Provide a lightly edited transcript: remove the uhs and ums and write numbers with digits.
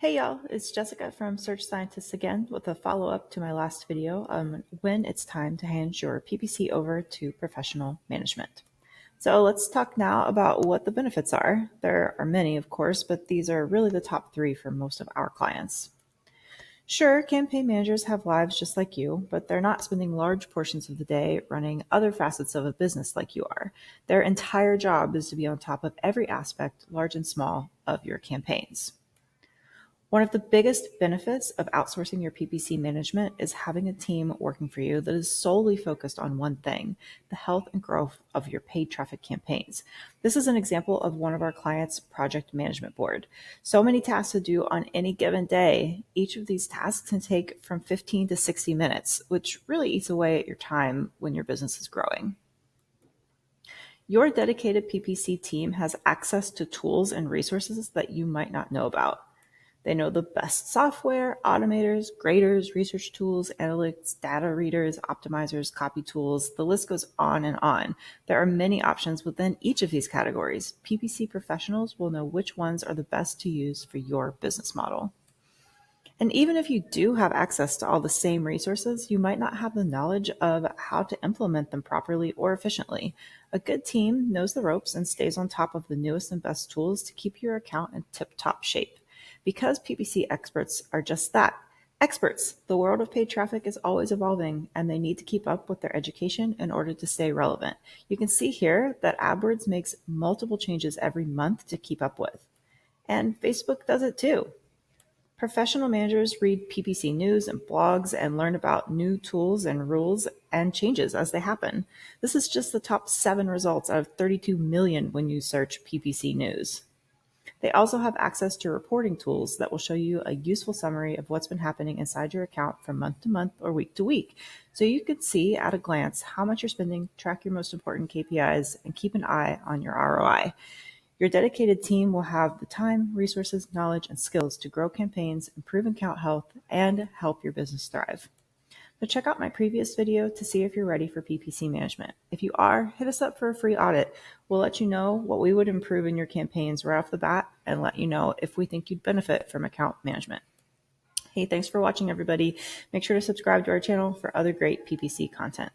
Hey y'all, it's Jessica from Search Scientists again with a follow-up to my last video on when it's time to hand your PPC over to professional management. So let's talk now about what the benefits are. There are many, of course, but these are really the top three for most of our clients. Sure, campaign managers have lives just like you, but they're not spending large portions of the day running other facets of a business like you are. Their entire job is to be on top of every aspect, large and small, of your campaigns. One of the biggest benefits of outsourcing your PPC management is having a team working for you that is solely focused on one thing, the health and growth of your paid traffic campaigns. This is an example of one of our clients' project management board. So many tasks to do on any given day. Each of these tasks can take from 15 to 60 minutes, which really eats away at your time when your business is growing. Your dedicated PPC team has access to tools and resources that you might not know about. They know the best software, automators, graders, research tools, analytics, data readers, optimizers, copy tools. The list goes on and on. There are many options within each of these categories. PPC professionals will know which ones are the best to use for your business model. And even if you do have access to all the same resources, you might not have the knowledge of how to implement them properly or efficiently. A good team knows the ropes and stays on top of the newest and best tools to keep your account in tip-top shape. Because PPC experts are just that, experts. The world of paid traffic is always evolving, and they need to keep up with their education in order to stay relevant. You can see here that AdWords makes multiple changes every month to keep up with. And Facebook does it too. Professional managers read PPC news and blogs and learn about new tools and rules and changes as they happen. This is just the top 7 results out of 32 million when you search PPC news. They also have access to reporting tools that will show you a useful summary of what's been happening inside your account from month to month or week to week. So you can see at a glance how much you're spending, track your most important KPIs, and keep an eye on your ROI. Your dedicated team will have the time, resources, knowledge, and skills to grow campaigns, improve account health, and help your business thrive. But check out my previous video to see if you're ready for PPC management. If you are, hit us up for a free audit. We'll let you know what we would improve in your campaigns right off the bat and let you know if we think you'd benefit from account management. Hey, thanks for watching, everybody. Make sure to subscribe to our channel for other great PPC content.